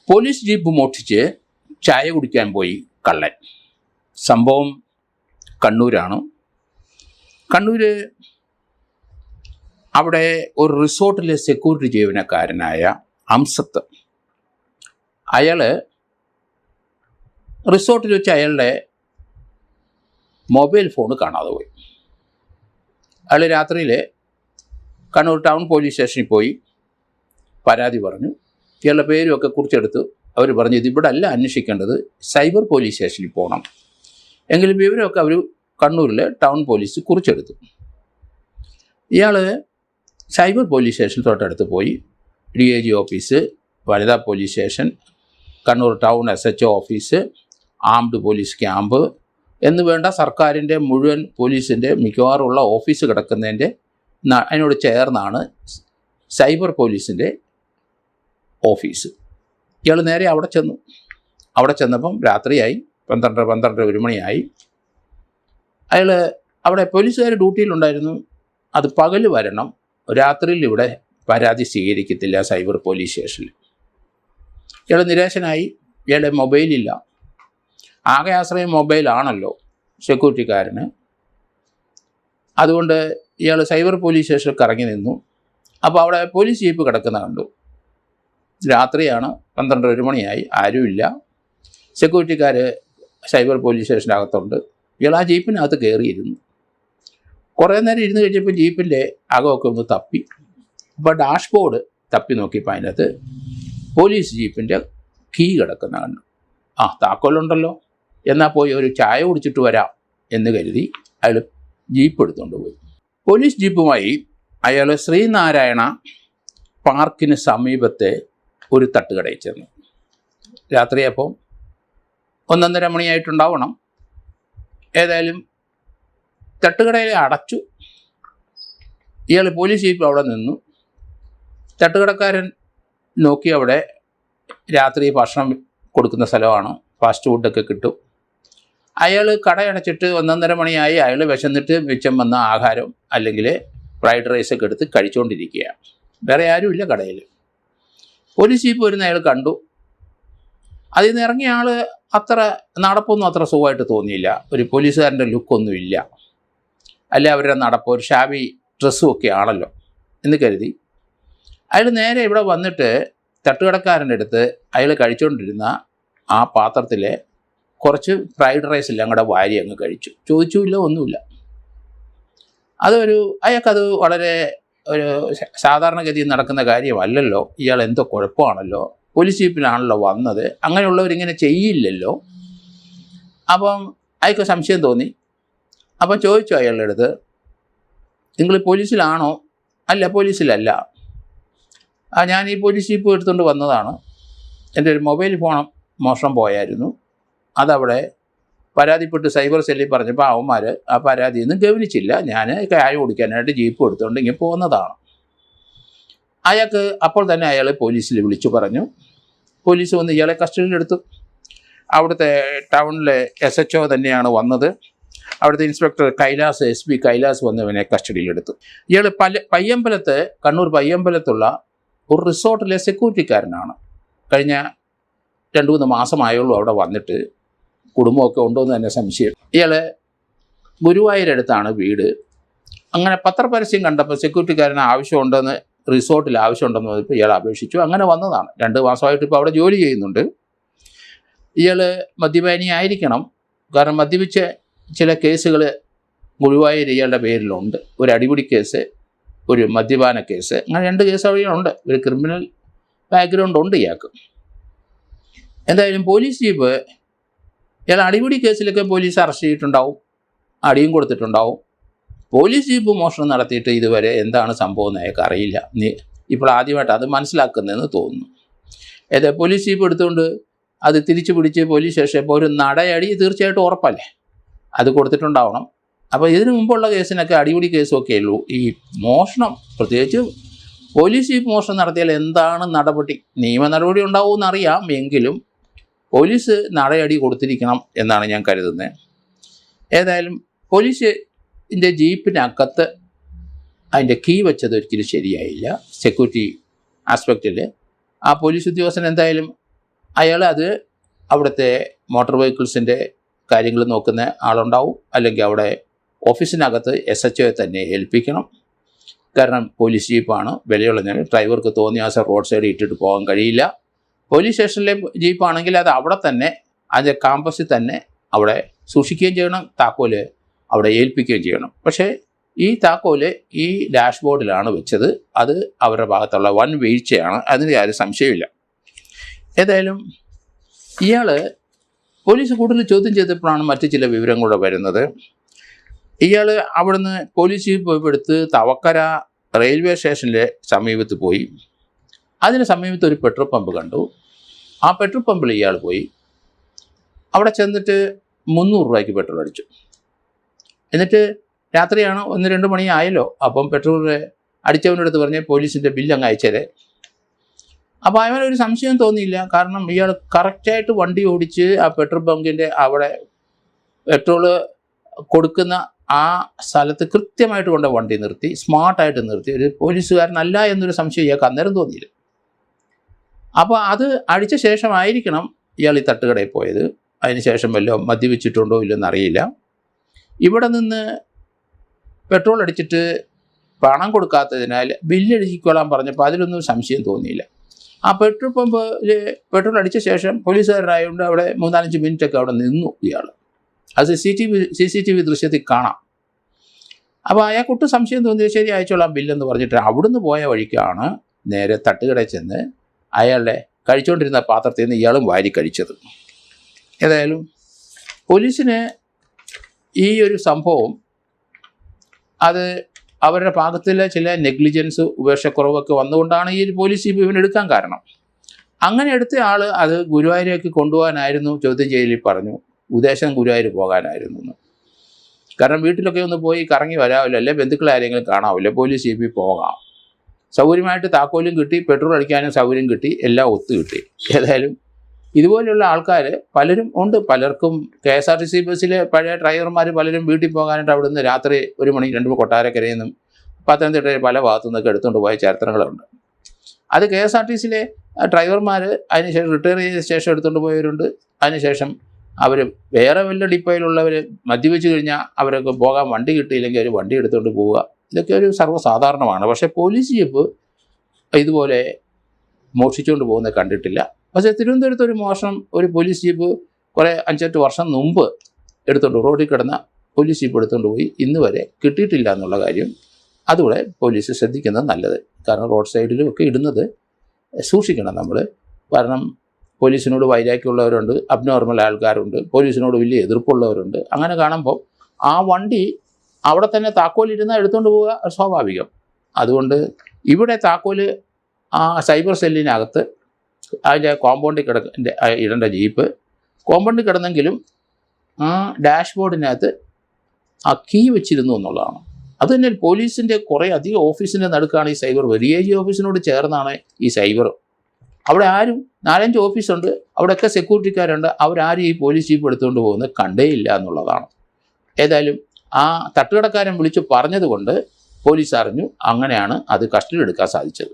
Police jeep മോഷ്ടിച്ച് ചായ കുടിക്കാൻ പോയി കള്ളൻ. സംഭവം കണ്ണൂരാണ്. കണ്ണൂർ അവിടെ ഒരു റിസോർട്ടിലെ സെക്യൂരിറ്റി ജീവനക്കാരനായ അംസത്ത്, അയാൾ റിസോർട്ടിൽ വെച്ച് അയാളുടെ മൊബൈൽ ഫോൺ കാണാതെ പോയി. അയാൾ രാത്രിയിൽ കണ്ണൂർ ടൗൺ പോലീസ് സ്റ്റേഷനിൽ പോയി പരാതി പറഞ്ഞു. ഇയാളുടെ പേരുമൊക്കെ കുറിച്ചെടുത്തു. അവർ പറഞ്ഞു ഇതിവിടെ അല്ല അന്വേഷിക്കേണ്ടത്, സൈബർ പോലീസ് സ്റ്റേഷനിൽ പോകണം. എങ്കിലും വിവരമൊക്കെ അവർ കണ്ണൂരിലെ ടൗൺ പോലീസ് കുറിച്ചെടുത്തു. ഇയാൾ സൈബർ പോലീസ് സ്റ്റേഷൻ തൊട്ടടുത്ത് പോയി DIG ഓഫീസ്, വനിതാ police station, Kannur town SHO office, armed police camp എന്ന് വേണ്ട സർക്കാരിൻ്റെ മുഴുവൻ പോലീസിൻ്റെ മിക്കവാറുമുള്ള ഓഫീസ് കിടക്കുന്നതിൻ്റെ അതിനോട് ചേർന്നാണ് സൈബർ പോലീസിൻ്റെ ഓഫീസ്. ഇയാൾ നേരെ അവിടെ ചെന്നു. അവിടെ ചെന്നപ്പം രാത്രിയായി, 12-1 മണിയായി. അയാൾ അവിടെ പോലീസുകാർ ഡ്യൂട്ടിയിലുണ്ടായിരുന്നു. അത് പകൽ വരണം, രാത്രിയിൽ ഇവിടെ പരാതി സ്വീകരിക്കത്തില്ല സൈബർ പോലീസ് സ്റ്റേഷനിൽ. ഇയാൾ നിരാശനായി. ഇയാളുടെ മൊബൈലില്ല. ആകെ ആശ്രയം മൊബൈലാണല്ലോ സെക്യൂരിറ്റിക്കാരന്. അതുകൊണ്ട് ഇയാൾ സൈബർ പോലീസ് സ്റ്റേഷനിൽ കറങ്ങി നിന്നു. അപ്പോൾ അവിടെ പോലീസ് ജീപ്പ് കിടക്കുന്ന കണ്ടു. രാത്രിയാണ്, 12-1 മണിയായി, ആരുമില്ല. സെക്യൂരിറ്റിക്കാർ സൈബർ പോലീസ് സ്റ്റേഷൻ്റെ അകത്തുണ്ട്. ഇയാൾ ആ ജീപ്പിനകത്ത് കയറിയിരുന്നു. കുറേ നേരം ഇരുന്ന് കഴിഞ്ഞപ്പോൾ ജീപ്പിൻ്റെ അകമൊക്കെ ഒന്ന് തപ്പി. അപ്പോൾ ഡാഷ്ബോർഡ് തപ്പി നോക്കിയപ്പോൾ അതിനകത്ത് പോലീസ് ജീപ്പിൻ്റെ കീ കിടക്കുന്ന കണ്ടു. താക്കോലുണ്ടല്ലോ, എന്നാൽ പോയി ഒരു ചായ കുടിച്ചിട്ട് വരാം എന്ന് കരുതി അയാൾ ജീപ്പ് എടുത്തുകൊണ്ട് പോയി. പോലീസ് ജീപ്പുമായി അയാൾ ശ്രീനാരായണ പാർക്കിന് സമീപത്തെ ഒരു തട്ടുകടയിൽ ചെന്നു. രാത്രിയപ്പോൾ 1-1:30 മണിയായിട്ടുണ്ടാവണം. ഏതായാലും തട്ടുകടയിൽ അടച്ചു. ഇയാൾ പോലീസ് ജീപ്പ് അവിടെ നിന്നു. തട്ടുകടക്കാരൻ നോക്കി, അവിടെ രാത്രി ഭക്ഷണം കൊടുക്കുന്ന സ്ഥലമാണ്, ഫാസ്റ്റ് ഫുഡൊക്കെ കിട്ടും. അയാൾ കടയടച്ചിട്ട് 1-1:30 മണിയായി. അയാൾ വിശന്നിട്ട് മിച്ചം വന്ന ആഹാരം അല്ലെങ്കിൽ ഫ്രൈഡ് റൈസൊക്കെ എടുത്ത് കഴിച്ചുകൊണ്ടിരിക്കുകയാണ്. വേറെ ആരുമില്ല കടയിൽ. പോലീസ് ജീപ്പ് വരുന്ന അയാൾ കണ്ടു. അതിൽ നിന്ന് ഇറങ്ങിയ ആൾ അത്ര നടപ്പൊന്നും അത്ര സുഖമായിട്ട് തോന്നിയില്ല. ഒരു പോലീസുകാരൻ്റെ ലുക്കൊന്നുമില്ല. അല്ലെ അവരുടെ നടപ്പ് ഒരു ഷാബി ഡ്രസ്സും ഒക്കെ ആണല്ലോ എന്ന് കരുതി അയാൾ നേരെ ഇവിടെ വന്നിട്ട് തട്ടുകടക്കാരൻ്റെ അടുത്ത് അയാൾ കഴിച്ചുകൊണ്ടിരുന്ന ആ പാത്രത്തിലെ കുറച്ച് ഫ്രൈഡ് റൈസ് എല്ലാം കൂടെ വാരി അങ്ങ് കഴിച്ചു. ചോദിച്ചുമില്ല, ഒന്നുമില്ല. അയാൾക്കത് വളരെ ഒരു സാധാരണഗതിയിൽ നടക്കുന്ന കാര്യമല്ലല്ലോ. ഇയാൾ എന്തോ കുഴപ്പമാണല്ലോ, പോലീസ് ജീപ്പിലാണല്ലോ വന്നത്, അങ്ങനെയുള്ളവരിങ്ങനെ ചെയ്യില്ലല്ലോ. അപ്പം അയാൾക്ക് സംശയം തോന്നി. അപ്പം ചോദിച്ചു അയാളുടെ അടുത്ത്, നിങ്ങൾ പോലീസിലാണോ? അല്ല, പോലീസിലല്ല. ഞാൻ ഈ പോലീസ് ജീപ്പ് എടുത്തുകൊണ്ട് വന്നതാണ്. എൻ്റെ ഒരു മൊബൈൽ ഫോൺ മോഷണം പോയായിരുന്നു. അതവിടെ പരാതിപ്പെട്ട് സൈബർ സെല്ലിൽ പറഞ്ഞപ്പോൾ അവന്മാർ ആ പരാതിയൊന്നും ഗവനിച്ചില്ല. ഞാൻ ചായ കുടിക്കാനായിട്ട് ജീപ്പ് എടുത്തുകൊണ്ട് ഇങ്ങനെ പോകുന്നതാണ്. അയാൾക്ക് അപ്പോൾ തന്നെ അയാളെ പോലീസിൽ വിളിച്ചു പറഞ്ഞു. പോലീസ് വന്ന് ഇയാളെ കസ്റ്റഡിയിലെടുത്തു. അവിടുത്തെ ടൗണിലെ SHO തന്നെയാണ് വന്നത്. അവിടുത്തെ ഇൻസ്പെക്ടർ കൈലാസ്, SP കൈലാസ് വന്ന് ഇവനെ കസ്റ്റഡിയിലെടുത്തു. ഇയാൾ പയ്യമ്പലത്ത്, കണ്ണൂർ പയ്യമ്പലത്തുള്ള ഒരു റിസോർട്ടിലെ സെക്യൂരിറ്റിക്കാരനാണ്. കഴിഞ്ഞ 2-3 മാസമായുള്ളൂ അവിടെ വന്നിട്ട്. കുടുംബമൊക്കെ ഉണ്ടോയെന്ന് തന്നെ സംശയം. ഇയാൾ ഗുരുവായൂരടുത്താണ് വീട്. അങ്ങനെ പത്രപരസ്യം കണ്ടപ്പോൾ സെക്യൂരിറ്റിക്കാരന് ആവശ്യമുണ്ടെന്ന്, റിസോർട്ടിൽ ആവശ്യമുണ്ടെന്ന് പറഞ്ഞപ്പോൾ ഇയാൾ അപേക്ഷിച്ചു. അങ്ങനെ വന്നതാണ്. 2 മാസമായിട്ട് ഇപ്പോൾ അവിടെ ജോലി ചെയ്യുന്നുണ്ട്. ഇയാൾ മദ്യപാനി ആയിരിക്കണം. കാരണം മദ്യപിച്ച ചില കേസുകൾ ഗുരുവായൂർ ഇയാളുടെ പേരിലുണ്ട്. ഒരു അടിപിടി കേസ്, ഒരു മദ്യപാന കേസ്, അങ്ങനെ 2 കേസ് അവിടെയുണ്ട്. ഒരു ക്രിമിനൽ ബാക്ക്ഗ്രൗണ്ട് ഉണ്ട് ഇയാൾക്ക്. എന്തായാലും പോലീസ് ജീപ്പ് ഇയാൾ അടിപിടി കേസിലൊക്കെ പോലീസ് അറസ്റ്റ് ചെയ്തിട്ടുണ്ടാവും, അടിയും കൊടുത്തിട്ടുണ്ടാവും. പോലീസ് ജീപ്പ് മോഷണം നടത്തിയിട്ട് ഇതുവരെ എന്താണ് സംഭവം എന്ന് അയാൾക്ക് അറിയില്ല. ഇപ്പോൾ ആദ്യമായിട്ട് അത് മനസ്സിലാക്കുന്നതെന്ന് തോന്നുന്നു. പോലീസ് ജീപ്പ് എടുത്തുകൊണ്ട് അത് തിരിച്ചു പിടിച്ച് പോലീസ് സ്റ്റേഷനിൽ ഇപ്പോൾ ഒരു നടയടി തീർച്ചയായിട്ടും ഉറപ്പല്ലേ, അത് കൊടുത്തിട്ടുണ്ടാവണം. അപ്പോൾ ഇതിനു മുമ്പുള്ള കേസിനൊക്കെ അടിപിടി കേസുമൊക്കെ ഉള്ളൂ. ഈ മോഷണം, പ്രത്യേകിച്ച് പോലീസ് ജീപ്പ് മോഷണം നടത്തിയാൽ എന്താണ് നടപടി, നിയമ നടപടി ഉണ്ടാവുമെന്നറിയാം. എങ്കിലും പോലീസ് നടയടി കൊടുത്തിരിക്കണം എന്നാണ് ഞാൻ കരുതുന്നത്. ഏതായാലും പോലീസിൻ്റെ ജീപ്പിനകത്ത് അതിൻ്റെ കീ വെച്ചത് ഒരിക്കലും ശരിയായില്ല. സെക്യൂരിറ്റി ആസ്പെക്റ്റിൽ ആ പോലീസ് ഉദ്യോഗസ്ഥൻ എന്തായാലും അയാൾ അത് അവിടുത്തെ മോട്ടോർ വെഹിക്കിൾസിൻ്റെ കാര്യങ്ങൾ നോക്കുന്ന ആളുണ്ടാവും, അല്ലെങ്കിൽ അവിടെ ഓഫീസിനകത്ത് SHO തന്നെ ഏൽപ്പിക്കണം. കാരണം പോലീസ് ജീപ്പാണ്, വിലയുള്ള ഡ്രൈവർക്ക് തോന്നിയാസം റോഡ് സൈഡിൽ ഇട്ടിട്ട് പോകാൻ കഴിയില്ല. പോലീസ് സ്റ്റേഷനിലെ ജീപ്പാണെങ്കിൽ അത് അവിടെ തന്നെ അതിൻ്റെ കാമ്പസിൽ തന്നെ അവിടെ സൂക്ഷിക്കുകയും ചെയ്യണം, താക്കോല് അവിടെ ഏൽപ്പിക്കുകയും ചെയ്യണം. പക്ഷേ ഈ താക്കോല് ഈ ഡാഷ്ബോർഡിലാണ് വെച്ചത്. അത് അവരുടെ ഭാഗത്തുള്ള വൻ വീഴ്ചയാണ്, അതിന് ആരും സംശയമില്ല. ഏതായാലും ഇയാൾ പോലീസ് കൂടുതൽ ചോദ്യം ചെയ്തപ്പോഴാണ് മറ്റു ചില വിവരങ്ങളൂടെ വരുന്നത്. ഇയാൾ അവിടുന്ന് പോലീസ് ജീപ്പ് എടുത്ത് തവക്കര റെയിൽവേ സ്റ്റേഷനിലെ സമീപത്ത് പോയി. അതിന് സമീപത്ത് ഒരു പെട്രോൾ പമ്പ് കണ്ടു. ആ പെട്രോൾ പമ്പിൽ ഇയാൾ പോയി. അവിടെ ചെന്നിട്ട് 300 രൂപയ്ക്ക് പെട്രോൾ അടിച്ചു. എന്നിട്ട് രാത്രിയാണ്, 1-2 മണി ആയല്ലോ. അപ്പം പെട്രോൾ അടിച്ചവൻ്റെ അടുത്ത് പറഞ്ഞ് പോലീസിൻ്റെ ബില്ല് അങ്ങ് അയച്ചേരെ. അപ്പോൾ അവനൊരു സംശയം തോന്നിയില്ല. കാരണം ഇയാൾ കറക്റ്റായിട്ട് വണ്ടി ഓടിച്ച് ആ പെട്രോൾ ബങ്കിൻ്റെ അവിടെ പെട്രോള് കൊടുക്കുന്ന ആ സ്ഥലത്ത് കൃത്യമായിട്ട് കൊണ്ട് വണ്ടി നിർത്തി, സ്മാർട്ടായിട്ട് നിർത്തി. ഒരു പോലീസുകാരനല്ല എന്നൊരു സംശയം ഇയാൾക്ക് അന്നേരം തോന്നിയില്ല. അപ്പോൾ അത് അടിച്ച ശേഷമായിരിക്കണം ഇയാൾ ഈ തട്ടുകടയിൽ പോയത്. അതിന് ശേഷം വല്ലതും മദ്യപിച്ചിട്ടുണ്ടോ ഇല്ലെന്ന് അറിയില്ല. ഇവിടെ നിന്ന് പെട്രോൾ അടിച്ചിട്ട് പണം കൊടുക്കാത്തതിനാൽ ബില്ലടിക്കൊള്ളാൻ പറഞ്ഞപ്പോൾ അതിലൊന്നും സംശയം തോന്നിയില്ല. ആ പെട്രോൾ പമ്പിൽ പെട്രോൾ അടിച്ച ശേഷം പോലീസുകാരായതുകൊണ്ട് അവിടെ 3-4 മിനിറ്റൊക്കെ അവിടെ നിന്നു ഇയാൾ. അത് CCTV ദൃശ്യത്തിൽ കാണാം. അപ്പോൾ അയാൾക്കൊട്ട് സംശയം തോന്നിയത് ശരി അയച്ചോളാം ബില്ലെന്ന് പറഞ്ഞിട്ട് അവിടുന്ന് പോയ വഴിക്കാണ് നേരെ തട്ടുകടയിൽ ചെന്ന് അയാളുടെ കഴിച്ചുകൊണ്ടിരുന്ന പാത്രത്തിൽ നിന്ന് ഇയാളും വാരി കഴിച്ചത്. ഏതായാലും പോലീസിന് ഈ ഒരു സംഭവം അത് അവരുടെ ഭാഗത്തിലെ ചില നെഗ്ലിജൻസ്, ഉപേക്ഷക്കുറവൊക്കെ വന്നുകൊണ്ടാണ് ഈ പോലീസ് ജീപ്പ് ഇവനെടുക്കാൻ കാരണം. അങ്ങനെ എടുത്ത ആൾ അത് ഗുരുവായൂരേക്ക് കൊണ്ടുപോകാനായിരുന്നു ചോദ്യം ചെയ്യലിൽ പറഞ്ഞു. ഉദ്ദേശം ഗുരുവായൂർ പോകാനായിരുന്നു എന്ന്. കാരണം വീട്ടിലൊക്കെ ഒന്ന് പോയി കറങ്ങി വരാമല്ലോ, അല്ലെ ബന്ധുക്കളെ ആരെങ്കിലും കാണാമല്ലോ, പോലീസ് ജീപ്പിൽ പോകാം. സൗകര്യമായിട്ട് താക്കോലും കിട്ടി, പെട്രോൾ അടിക്കാനും സൗകര്യം കിട്ടി, എല്ലാം ഒത്തു കിട്ടി. ഏതായാലും ഇതുപോലെയുള്ള ആൾക്കാർ പലരും ഉണ്ട്. പലർക്കും KSRTC ബസ്സിലെ പഴയ ഡ്രൈവർമാർ പലരും വീട്ടിൽ പോകാനായിട്ട് അവിടുന്ന് രാത്രി 1 മണി 2 കൊട്ടാരക്കരയിൽ നിന്നും പത്തനംതിട്ടയിൽ പല ഭാഗത്തു നിന്നൊക്കെ എടുത്തുകൊണ്ട് പോയ ചരിത്രങ്ങളുണ്ട്. അത് KSRTCയിലെ ഡ്രൈവർമാർ അതിനുശേഷം റിട്ടയർ ചെയ്ത ശേഷം എടുത്തുകൊണ്ട് പോയവരുണ്ട്. അതിനുശേഷം അവർ വേറെ വല്ല ഡിപ്പോയിലുള്ളവർ മദ്യപിച്ച് കഴിഞ്ഞാൽ അവരൊക്കെ പോകാൻ വണ്ടി കിട്ടിയില്ലെങ്കിൽ അവർ വണ്ടി എടുത്തുകൊണ്ട് പോവുക. ഇതൊക്കെ ഒരു സർവ്വസാധാരണമാണ്. പക്ഷേ പോലീസ് ജീപ്പ് ഇതുപോലെ മോഷിച്ചുകൊണ്ട് പോകുന്നത് കണ്ടിട്ടില്ല. പക്ഷേ തിരുവനന്തപുരത്ത് ഒരു മോഷണം, ഒരു പോലീസ് ജീപ്പ് കുറേ 5-8 വർഷം മുമ്പ് എടുത്തുകൊണ്ട് റോഡിൽ കിടന്ന പോലീസ് ജീപ്പ് എടുത്തുകൊണ്ട് പോയി ഇന്ന് വരെ കിട്ടിയിട്ടില്ല എന്നുള്ള കാര്യം അതുകൂടെ പോലീസ് ശ്രദ്ധിക്കുന്നത് നല്ലത്. കാരണം റോഡ് സൈഡിലും ഒക്കെ ഇടുന്നത് സൂക്ഷിക്കണം നമ്മൾ. കാരണം പോലീസിനോട് വൈരാഗ്യമുള്ളവരുണ്ട്, അബ്നോർമൽ ആൾക്കാരുണ്ട്, പോലീസിനോട് വലിയ എതിർപ്പുള്ളവരുണ്ട്. അങ്ങനെ കാണുമ്പോൾ ആ വണ്ടി അവിടെ തന്നെ താക്കോലിരുന്നാൽ എടുത്തുകൊണ്ട് പോവുക സ്വാഭാവികം. അതുകൊണ്ട് ഇവിടെ താക്കോല് ആ സൈബർ സെല്ലിനകത്ത് അതിൻ്റെ കോമ്പൗണ്ടിൽ ഇടേണ്ട ജീപ്പ് കോമ്പൗണ്ടിൽ കിടന്നെങ്കിലും ആ ഡാഷ്ബോർഡിനകത്ത് ആ കീ വെച്ചിരുന്നു എന്നുള്ളതാണ്. അത് തന്നെ പോലീസിൻ്റെ കുറേ അധികം ഓഫീസിൻ്റെ നടുക്കാണ് ഈ സൈബർ. DIG ഓഫീസിനോട് ചേർന്നാണ് ഈ സൈബർ. അവിടെ ആരും 4-5 ഓഫീസുണ്ട്, അവിടെയൊക്കെ സെക്യൂരിറ്റിക്കാരുണ്ട്. അവരാരും ഈ പോലീസ് ജീപ്പ് എടുത്തുകൊണ്ട് പോകുന്നത് കണ്ടേയില്ല എന്നുള്ളതാണ്. ഏതായാലും ആ തട്ടുകടക്കാരൻ വിളിച്ച് പറഞ്ഞതുകൊണ്ട് പോലീസ് അറിഞ്ഞു. അങ്ങനെയാണ് അത് കസ്റ്റഡി എടുക്കാൻ സാധിച്ചത്.